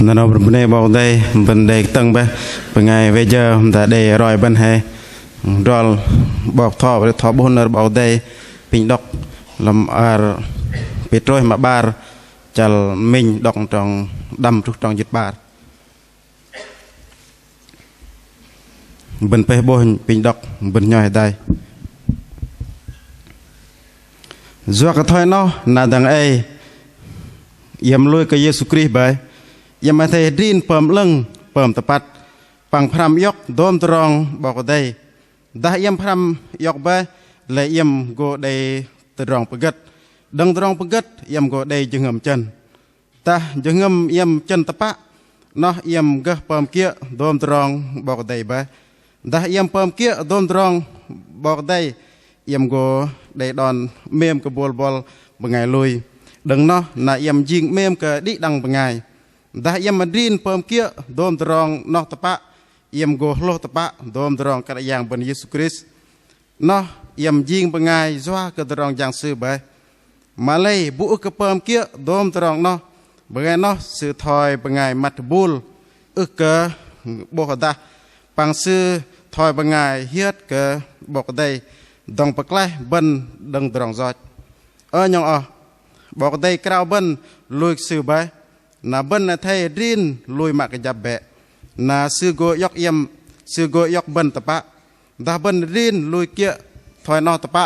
nó bên đây bao đây bên đây tầng bé bên ngày bây giờ đã để rồi bên hè rồi bọc thọ với thọ bốn ở bao đây bình đọc làm ở biết rồi mà bar chal mình đọc trong đâm trong dịch bar bên pe bôi bình đọc bên nhoi đây do cái thôi nó là đằng ấy yếm lui cái Giêsu Christ vậy yếm mà thầy điên pầm lưng pầm tập pat bằng phàm yóc đom trònบอกđây đã yếm phàm yóc vậy lại yếm go đây tròn bực đằng tròn bực yếm go đây dừng ngầm chân ta dừng ngầm yếm chân tập pat nó yếm gơ pầm kia đom trònบอกđây vậy đã yếm pầm kia đom trònบอกđây yếm go đây đòn mềm cái bol bol bằng ngày lui đừng nó là yếm jing mềm cái đi đằng bằng ngày đã yếm mà điên pom kia đom tròn nó tập á yếm go lo tập á đom tròn cái dạng bên Giêsu Christ nó yếm jing bằng ngày doa cái tròn dạng sư vậy mà lấy bụi cái pom kia đom tròn nó bằng ngày nó sự thoi bằng ngày mặt bul cái bộ ta bằng sư thoi bằng ngày hiết cái bộ đây đồng bậc lai bên đằng tròn giọt nhongบอกได้กล่าวบันลุยสื่อไปน่ะบันน่ะไทยดินลุยมากจับแบะน่ะสื่อโกยกเยี่ยมสื่อโกยกบันตะปะดาบันดินลุยเกี่ยถอยนอตะปะ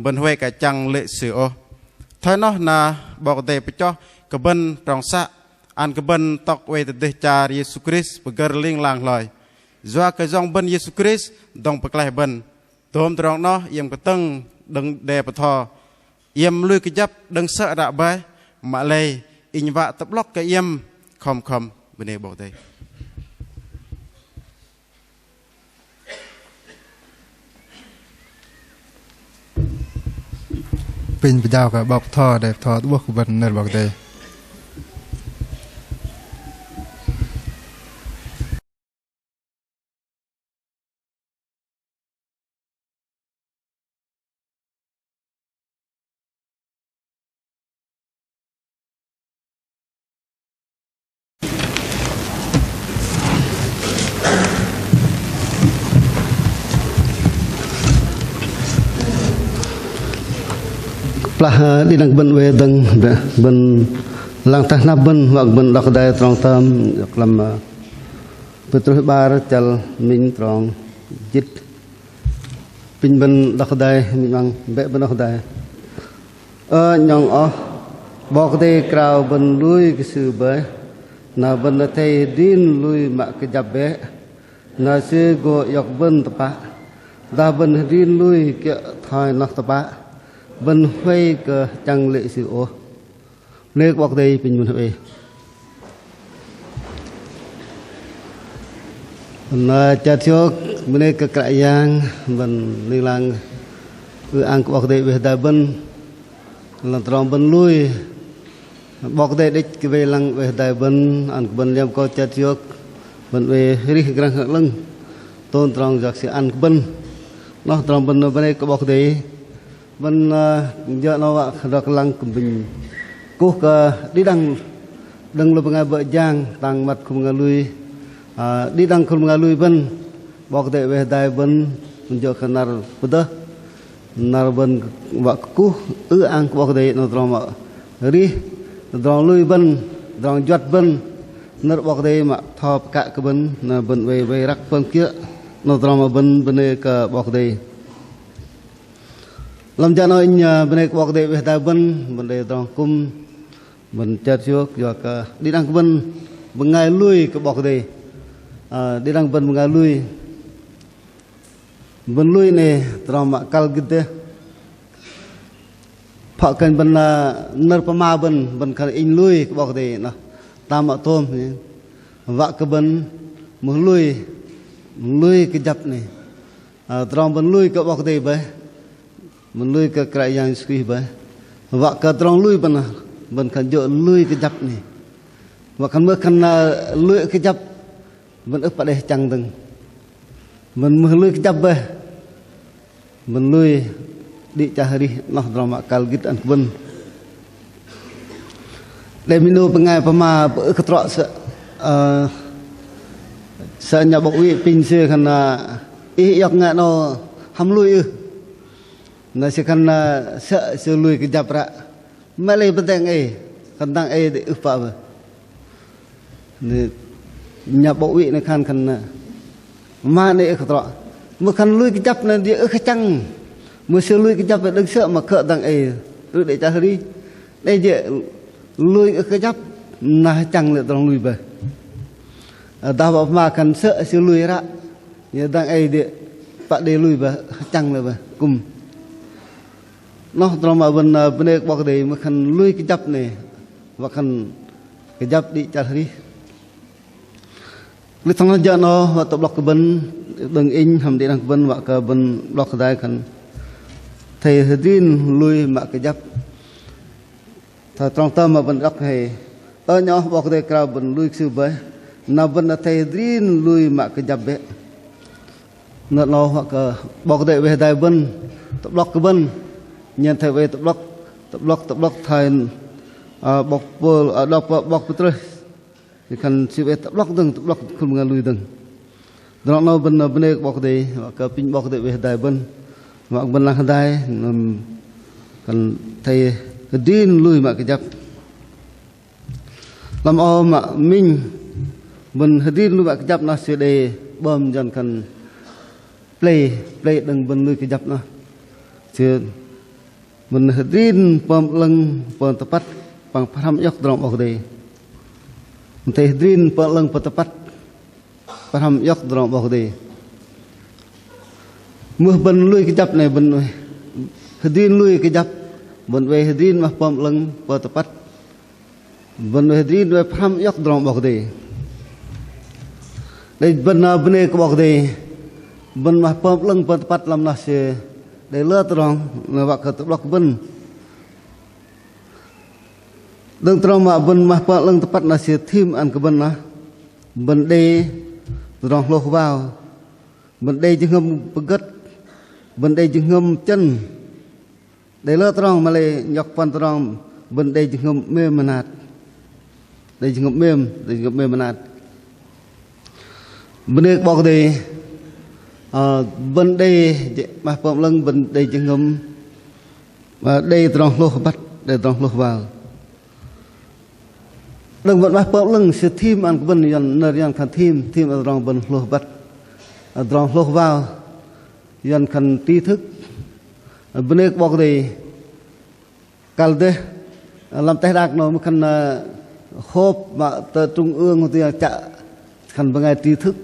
บันห้วยกะจังเละสื่อถอยนอน่ะบอกได้ไปจ่อกะบันตรองสะอันกะบันตอกเวทเดจาเยซูคริสต์ปะเกอร์ลิงลางลอยจัวกะจองบันเยซูคริสต์ดองปะไกลบันโตมตรองนอเยี่ยมกะตึงดังเดปะทอyếm lui cái giáp đằng sợ đã bay mà lây in vạ tập lóc cái yếm không bên đây bỏ đây pin bây giờ cả bọc thò đẹp thò bốc của bên này bọc đây lah di nang ben wedeng ben lang tah na ben wak ben lak dai trong tam lam petrus bar chal min trong jit pin ben lak dai min mang be ben lak dai nyong bok te krau ben lui ke su ba na ben te din lui ma ke jabe na se go yok ben tapa da ben din lui ke thai nak tapa bên huay cái chẳng lệ sự ô lê bọc đây bình muốn về là cha thiếu bên cái cãi giang bên liên lang ăn bọc đây về đại bên là tròn bên lui bọc đây đích cái về lăng về đại bên ăn bên liam có cha thiếu bên về ri grang hạng lưng tôn tròn giặc sẽ ăn bên nó tròn bên đây cái bọc đây bên giờ nó vợ rất lăng cùng mình cố cả đi đằng đằng là bằng vợ giang tăng mặt cùng ngà lui đi đằng cùng ngà lui bên bọc đệ về đại bên mình giờ khả năng bớt nar bên vợ cố ăn bọc đệ nó tròn vợ ri tròn lui bên tròn giọt bên nó bọc đệ mà thọp cả cái bên là bên về rắc bên kia nó tròn mà bên này cả bọc đệ làm cho nó bên này bọc đệ về đại bên đây tròn cung bên chợt trước rồi đi đăng bên ngày lui cái bọc đệ đi đăng bên ngày lui này tròn mà cal gitu phật cần bên nợ pama bên khăn in lui cái bọc đệ nó tam mạ tôm vạ cái bên muốn lui cái dập này tròn bên lui cái bọc đệ vậy mình lui cái cái yang suy vậy vợ cái trong lui bên khăn dội lui cái dập này và khăn mưa khăn lui cái dập mình ức vào đây chẳng từng mình lui cái dập vậy mình lui đi cari noh drama kal git an ben le minu pengai pama ketrok se sợ nhà bộ vị pin xưa khăn ý yọc ngạ nó hâm lui ư nó sẽ khăn sợ xưa lui cái chập ra mà lấy bên tay ấy khăn tăng ấy để ức phạm nhà bộ vị nó khăn mà này khăn rõ mà khăn lui cái chập này đi ức chăng mà xưa lui cái chập là đừng sợ mà cỡ tăng ấy ức để trả đi đây giờ lui ức cái chập là chăng lại trong lui về ta bảo mà khăn sợ xưa lui ra như tăng ấy để bạn để lui về chăng lại về cùng nó trong mà bên đây bao cái mà khăn lui cái chập này và khăn cái chập đi trả đi lúc thằng nó nó và tập lọc cái bên đừng in hầm đi đằng bên và cái bên lọc cái khăn thầy tin lui mà cái chập thằng trong tâm mà bên lọc hay ở nhỏ bao cái cả bên lui sư với nào bên là thầy tin lui mà cái chập đấy nó hoặc bao cái về đại bên tập lọc cái bên nhân thầy về tập lọc thầy bọc bờ ở đọc bọc bự thì khăn si về tập lọc không nghe lui từng đó nó bên đây bọc đây cái pin bọc đây về đại bên hoặc bên là đại còn thầy điên lui mà cái chấp làm ô mà mình bên điên lui mà cái chấp nó sẽ để bơm dần cần play đừng bên lui cái chấp nó chưa mình hadirin pemlang tepat pang paham yok dalam waktu ini hadirin pemlang tepat paham yok dalam waktu ini mưa bên lui cái chập này bên hadirin lui cái chập bên về hadirin mah pemlang tepat bên về hadirin về paham yok dalam waktu ini đây bên cái waktu ini bên mah pemlang tepat lam nasi để lơ tròn là bạc tập lọc bên đừng tròn mà bên mà bạc lưng tập là sẽ thêm ăn cái bên đó bên đây tròn lô vào bên đây chừng ngâm bứt bên đây chừng ngâm chân để lơ tròn mà lại nhọc phần tròn bên đây chừng ngâm mềm mà nạt đây chừng ngâm mềm mà nạt bên đây bọc đây bên đây mà phòng lưng bên đây chừng ngâm và đây tròn lô bắt để tròn lô vào đừng vận mà phòng lưng sẽ thêm ăn bên dần khăn thêm ở tròn bên lô bắt tròn lô vào dần khăn trí thức bên đây bọc đây cal đây làm tay đạc nó khăn hộp mà từ trung ương thì chạ khăn bằng ngày trí thức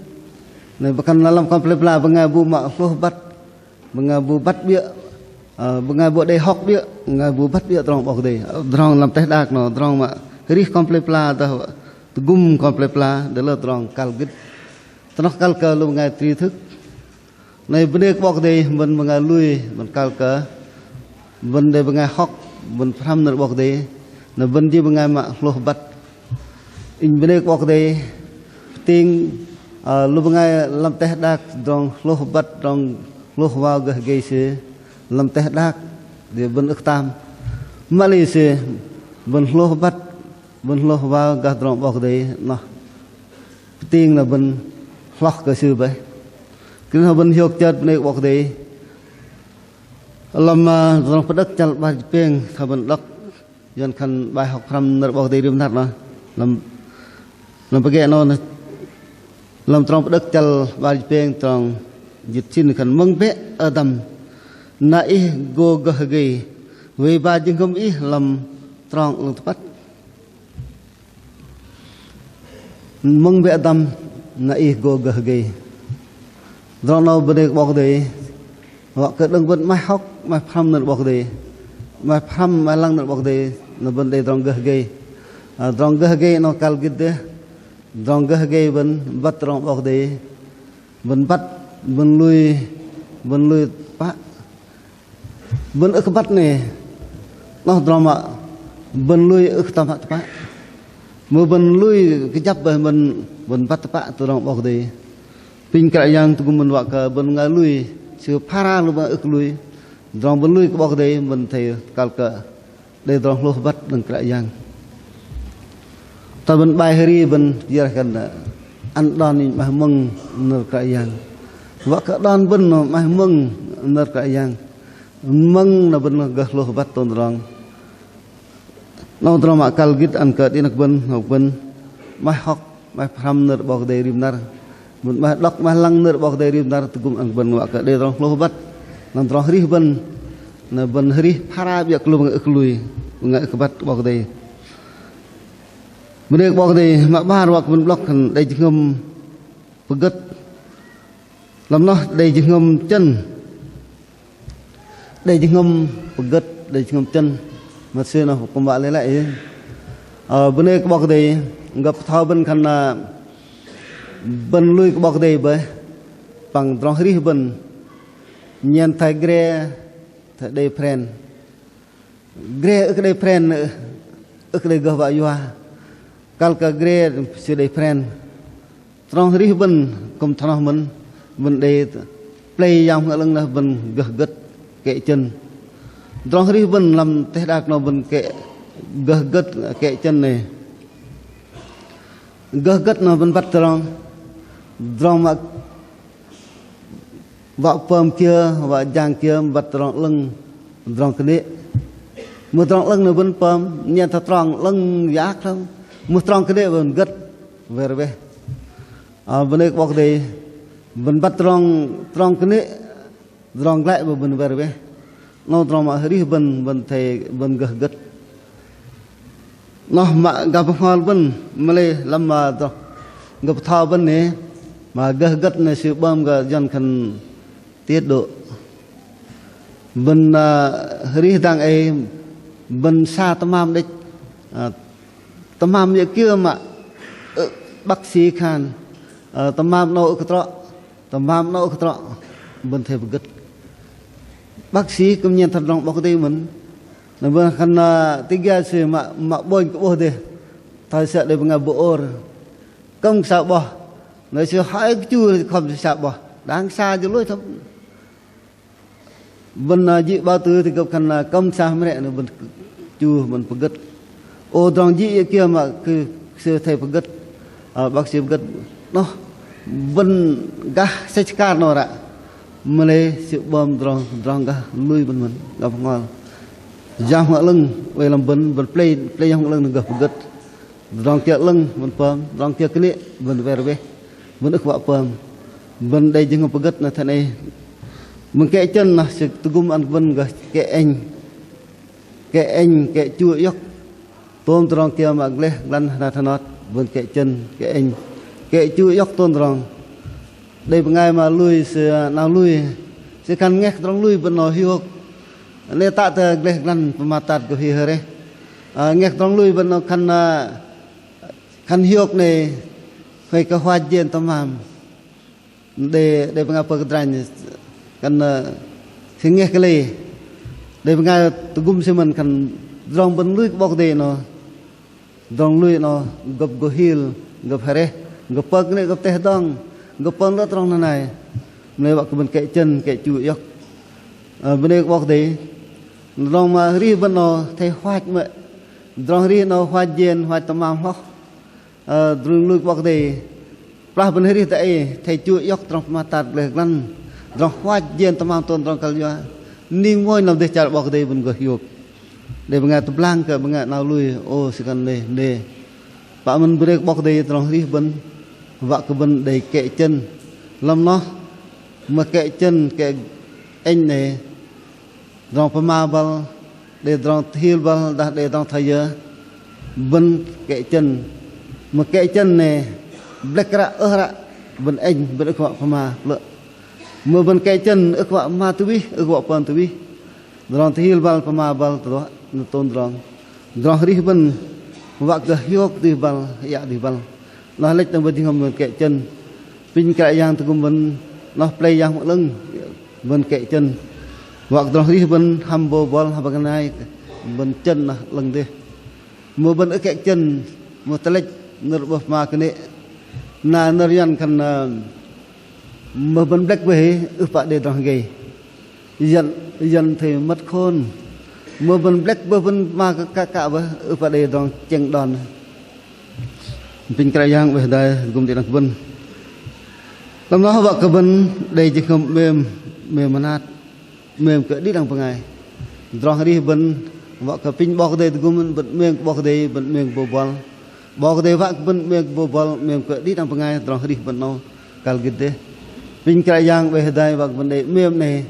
này bahkan dalam kompleks pengabu makhluk bat pengabu bat bia pengabu dei hok bia pengabu bat bia trong bọc đây trong làm teh dak nó trong mà ri kompleks ta gum kompleks để là trong kalgit nó kalka lu ngai tri thức này bên đây bọc đây mình ngai lui mình kalka bên đây ngai hok bên pham nó bọc đây nó bên đi ngai makhluk bat in bên đây bọc đây ting lúc ngay làm teh đak trong lô bắt trong lô vào gây sự làm teh đak để bên ức tam Malaysia bên lô bắt bên lô vào gặp trong bọc đấy nó tiên là bên lóc cái sự vậy cứ là bên hiệu chất này bọc đấy làm trong đất chân bài pieng thà bên đất dân khăn bài học tham nợ bọc đấy điểm thật mà làm cái nó làm trong đất chal bài pieng trong dịch xin khẩn mong bé ở đầm nãy go ghi về ba chương không ý làm trong lục bắt mong bé đầm nãy go ghi trong nào bên đây bọc đây họ cứ đừng vẫn mai học mai phăm nợ bọc đây mai phăm mai lăng nợ bọc đây nó bên đây trong ghi nó cal cái đấy trong cái bên bắt trong bọc đấy bên bắt bên lui bắt bên ức bắt này nó trong mà bên lui ức tam bắt mưa bên lui cái chấp bên bắt bắt từ trong bọc đấy pin cái yang tụi mình gọi cái bên ngay lui chưa para luôn mà ức lui trong bên lui cái bọc đấy mình thấy cal cỡ đây trong lô bắt đừng cái yang ta bên bài hari bên giờ cần ăn đòn mà mừng nợ cái yang vợ cả đòn bên mà mừng nợ cái yang mừng là bên gật lô bắt tôn rong nông trồng mà cal git ăn cợt đi nặc bên học bên mai học mai phàm nợ bọc đầy rim nar một mai đọc mai lăng nợ bọc đầy rim nar tugum ăn bên vợ cả đây rong lô bắt nông trồng hari bên na bên hari para việc lô ngự lui ngự bắt bọc đầy bên đây bọc đầy mà ba hoặc bên block đây chỉ ngâm gất làm nó đây chỉ ngâm chân đây chỉ ngâm gất đây chỉ ngâm chân mà xưa nào cùng bạn lấy lại bên đây bọc đầy gặp thao bên khăn là bên lui bọc đầy bởi bằng trong hri bên nhận thay gre thay đây friend gre ở đây friend ở đây gặp vợ yoa kal ka gre si đây friend trong hri bên cùng thằng mình bên đây play yang ở lưng là bên gật kệ chân trong hri bên làm thế đạt nó bên kệ gật kệ chân này gật nó bên bắt trong mà vợ phơm kia vợ giang kia bắt trong lưng trong cái này một trong lưng nó bên phơm nhận thật trong lưng giá không một trong cái này bên gật về bên đây bọc đây bên bắt trong cái này trong lại bên về nó trong mà hri bên thầy bên gật nó mà gặp hoa bên Malay làm mà gặp thao bên này mà gật này sự bơm cái dân khăn tiết độ bên hri đang ấy bên xa tamam đấy tamam như kia mà bác sĩ khan tamam nấu cái trọ tamam nấu cái trọ bên thầy gật bác sĩ cũng nhận thật lòng bác sĩ mình là bên khăn tiga sự mà bôi cái bôi đây thay sợ để bằng bộ công sao bỏ nói sự hỏi chưa không sao bỏ đang xa chứ lối thấp bên dị bao tử thì gặp khăn công sao mới lại bên chưa bên phải gật ô trong dị kia mà cứ sự thầy phải gật bác sĩ gật nó bên ga sẽ cắt nó ra mà lấy sự bom trong ga lui bên mình gặp ngon giang hỏa lưng về làm bên play giang hỏa lưng gặp gật trong kia lưng bên phơm trong kia cái này bên về bên ức vợ phơm bên đây chỉ không gật là thế này mình kệ chân là sự tugum ăn bên kệ anh kệ chua yóc tôm trong kia mà lên lăn là thằng nó bên kệ chân kệ anh kệ chua yóc tôm trong đây một ngày mà lui nào lui sẽ cần nghe trong lui bên nó hiu nên tạ từ lên lăn mà tạ của hiu đấy nghe trong lui bên nó khăn hiu này phải có hoa diên tâm hàm để một ngày bậc trần cần khi nghe cái này để một ngày tôi cũng xem mình cần dòng bên lui bọc đề nó dòng lui nó gặp go hill gặp hare gặp bậc này gặp teh dong gặp bậc đó trong này này bậc bên kệ chân kệ chuỗi yóc bên đây bọc đề dòng mà ri bên nó thay hoa mà dòng ri nó hoa diên hoa tâm hàm hóc dòng lui bọc đề pra bên ri tại thay chuỗi yóc trong mà tạt lên lăn dòng hoa diên tâm hàm tôn trong kalyo ning ngôi nằm để chặt bọc đây bên gửi hiệp để bên ngày tập lang cả bên ngày nào lui ô sự cần để bạn mình bên bọc đây trong ri bên vợ của bên đầy kệ chân làm nó mà kệ chân kệ anh này dòng pama bal để dòng thiêu bal để dòng thay giờ bên kệ chân mà kệ chân này black ra bên anh bên vợ pama lợ mưa bên kệ chân ức vợ ma tu bi ức vợ pan tu bi dòng thiêu bal pama bal đó tôn dòng ri bên vợ cái hiu đi bal ya đi bal nó lấy trong bên không bên kệ chân pin kệ yang tu bên nó play yang một lưng bên kệ chân hoặc dòng ri bên humble ball hay bên này bên chân là lưng đi mưa bên ở kệ chân một tay lấy nợ bớt ma cái này na nợ yan cần mà bên black về ước bạn để đòn gầy dần thì mất khôn mà bên black bên mà cả ước bạn để đòn chèn đòn pin kra yang về đây gum tiền bân làm nó vợ cái bân đây chỉ không mềm mềm manat mềm cỡ đi đằng ngày rồi đi bân vợ cái pin bọc đây gum bân mềm bọc đây bân mềm bọc đây vợ bân mềm bobal mềm cỡ đi đằng ngày rồi đi bân nó kal gitu pin kra yang về đây vợ bân đây mềm này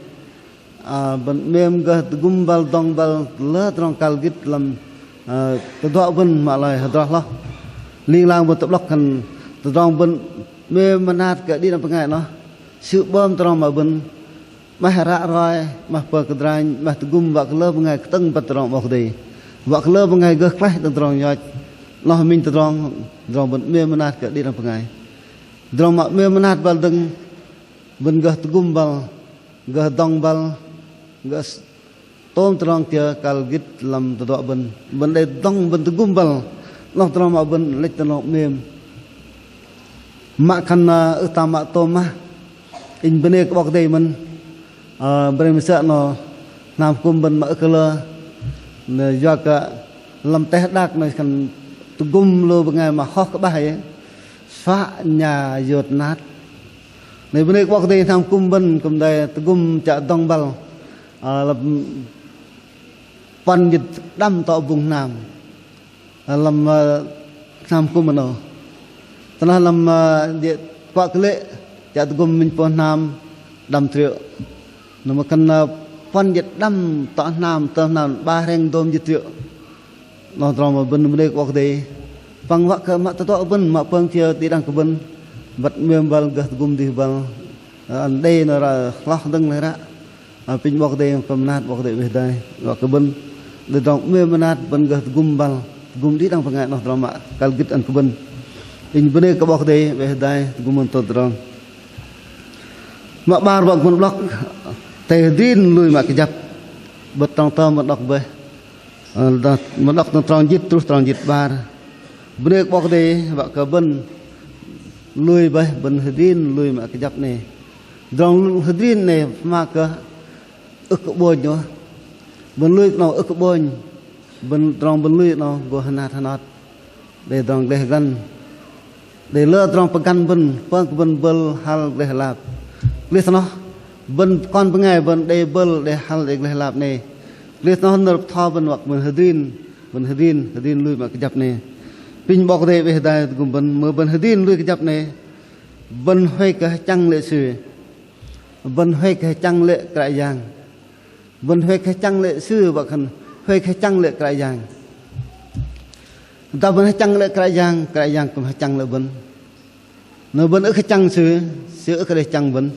bân mềm cái gum bal dong bal lơ rồi kal gitu làm tự do bân mà lại rồi lo liên lang bân tập lắc cần tự do bân mềm manat cỡ đi đằng ngày nó sự bơm tự do mà bân mà ra rồi mà bờ cái đàn mà gum vạc lơ ngày tăng bát rong bọc đi vạc lơ ngày gật lại tăng rong nhoi nó mình tăng rong bận mê manat cái đi làm ngày rong mà mê manat bal đừng bận gật gum bal gật dong bal gật tôm rong kia kal git làm tự do bận đây dong bận gum bal nó rong mà bận lấy rong mềm mà khăn tam mà tôm mà in bên đây bọc đây mình bên mình sợ nó nam cung bên mở cơ lơ do cả làm tết đạc này cần tụ gum lô bên ngày mà khó các bài phá nhà dột nát này bên đây bọc đây nam cung bên cùng đây tụ gum chợ đông bal làm pan dịch đâm tọ vùng nam làm nam cung bên nào ta làm địa qua cái lệ chợ tụ gum mình pon nam đâm triệu nó mà cần phân dịch đâm tọa nam tầm nam ba reng đom dịch triệu nó tròn mà bên đây có cái bằng vợ cơ mà tọa bên mà phân chia đi đằng cái bên vật mềm bằng gật gum đi bằng anh đây nó là lót đằng này đó pin bọc đây cầm nát bọc đây về đây và cái bên để tròn mềm nát bên gật gum bằng gum đi đằng phần ngày nó tròn mà cal git anh cái bên đây có bọc đây về đây gum mình tròn mà ba bọc một block tề din lui mà cái dập bật trong tơ một đọc về một đọc trong dịch tu trong dịch ba bữa bọc đây vợ cả bên lui về bên din lui mà cái dập này trong din này mà cái ức bôi nữa bên lui nó ức bôi bên trong bên lui nó go hanat để trong để gan để lơ trong pegan bên bel hal để lap lihat nó bên con bên ngày bên đây bel để hal để lap này lihat nó nở thò bên hoặc bên hedin lui mà cái dập này pin bọc đây về đây cùng bên hedin lui cái dập này bên hơi cái trăng lệ sử bên hơi cái trăng lệ cãi giang bên hơi cái trăng lệ sư và cần hơi cái trăng lệ cãi giang ta bên trăng lệ cãi giang cùng trăng lệ bên nó bên ở cái trăng sư ở cái trăng bên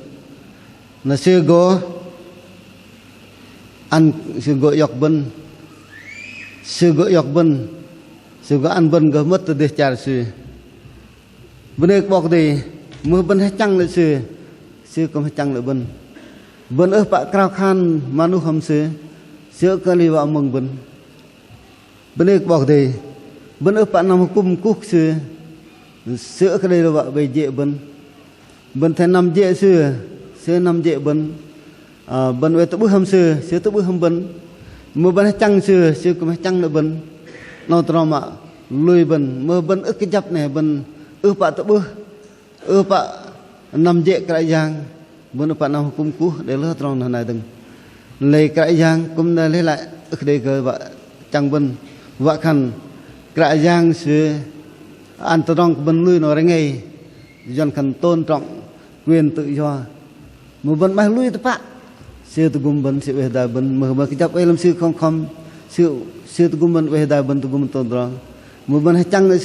nó sư go ăn sư go yọc bên sư go ăn bên go mất từ chả sư bên đây bọc đi mưa bên hay trăng lại sư cũng hay trăng lại bên ở bạ cao khan manu hầm sư cái li vào mừng bên đây bọc đi bên ở bạ nằm cung cúc sư cái đây là vợ về dễ bên thay nằm dễ sư nằm dễ bên về tự bước hầm sư tự bước hầm bên mưa bên hay trăng sư cũng hay trăng lại nó tròn mà lùi mưa bên ở cái dập này bạ tự bước bạ nằm dễ cái giang bên bạ nằm cung cú để lỡ tròn này đừng lấy cái giang cũng lấy lại ở đây cơ vợ trăng vợ khăn cái giang sư an tròn bên lùi nó ngay dân khăn tôn trọng quyền tự do mưa bên mai lùi tập bạn sư tự gum bên sư về đại bên mưa cái dập ấy làm sư không sư tự gum bên về đại bên tự gum tôn trọng mưa bên hay trăng nữa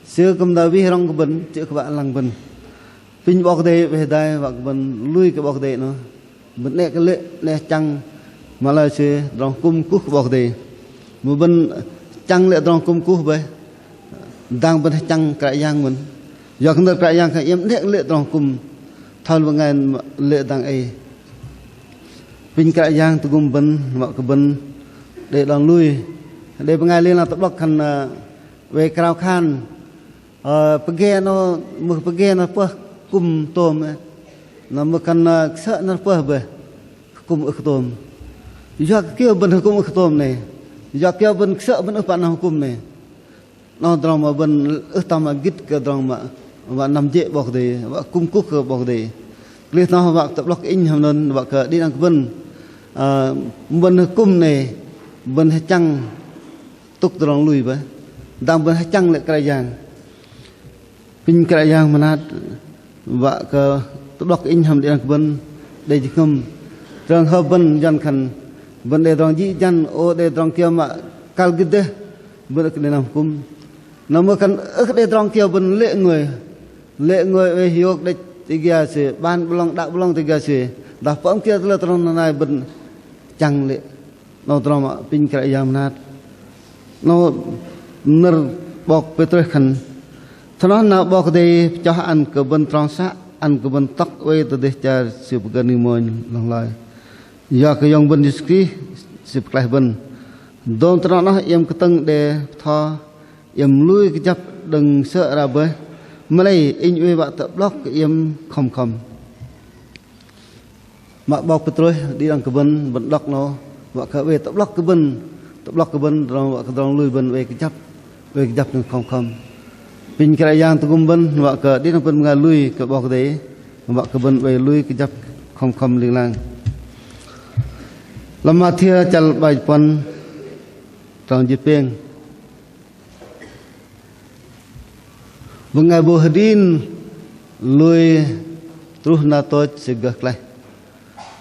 sư cầm đầu vi rong của bên chữ các bạn lăng bên pin bọc đây về đây và bên lui cái bọc đây nó bên này cái lệ trăng mà là sư rong cung cúc bọc đây mưa bên trăng lệ rong cung cúc về đang bên trăng cái giang mình do không được cái giang cái em lệ rong cung thằng vào ngày lệ đang ấy pin cái giang tôi cùng bên mọi cái bên để đòn lui để bên ngày liên là tập đọc hành về cao khan pergi nó mực pergi nó pơ cùng tôm nó mực cần sợ nó pơ về cùng ức tôm do kia bên cùng ức tôm này do kia bên sợ bên ức bạn nào cùng này nó trong mà bên ở tam mà gít cái trong mà nằm dễ bọc thì và cung cúc cái bọc thì liệt nó và tập lọc in hàm nên và cái đi đăng bên bên cung này bên chăng tục trong lùi với đang bên chăng lại cái giang pin cái giang mà nát và cái tập lọc in hàm đi đăng bên đây chỉ không trong hợp bên dân khăn bên đây trong dĩ dân ô đây trong kia mà cao cái đấy bên cái này cung nó mới cần ở đây trong kia bên lệ người về hiểu đây thì kia sẽ ban belong đạo belong thì kia sẽ đã phóng kia là trong này bên chẳng lệ nó trong mà pin cái giang nát nó nở bọc về tôi khăn cho nó bọc đây cho ăn cái bên trong sát ăn cái bên tóc về từ đây cho sự gần như mọi lòng lại giờ cái dòng bên discret sự lại bên đồn cho nó em cái tầng để thò em lui cái chấp đừng sợ ra với mà đây in về bạn tập block em không mà bọc cái tôi đi đằng cái bên vận đọc nó và cái về tập block cái bên rồi cái đằng lui bên về cái chấp đừng không pin cái giang tôi cũng bên và cái đi đằng bên ngà lui cái bọc đấy và cái bên về lui cái chấp không liên lang làm mà thưa chal bài phân trong dịp beng Bunga buhdin lui terus nato segak lah.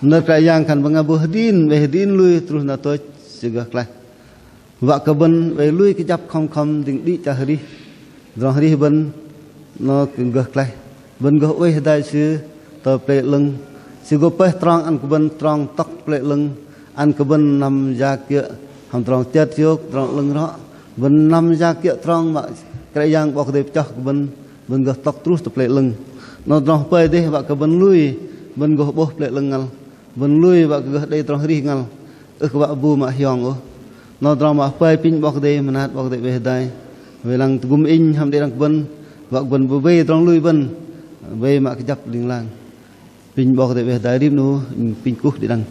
Nerka yang kan bunga buhdin lui terus nato segak lah. Vak keben we lui kejap kom ding di cahri. Rong hari ben no gegak lah. Ben go we dai sư to ple lưng. Sư go pe trong an keben trong tok ple lưng. An keben nam ja kia ham trong chet yok trong lưng ro. Ben nam ja kia trong mà cái yang bọc đẹp cho bên gật tóc trút tập lệ lưng nó trong phơi đi và cái bên lui bên gật bốc lệ lưng ngal bên lui và cái đây trong đi ngal các bạn bu mà hiong nó trong mà phơi pin bọc đây mà nát bọc về đây về lăng gum in ham đây lăng bên và bên bu về trong lui bên về mà cái dập linh lang pin bọc về đây đi nu pin cút đi đăng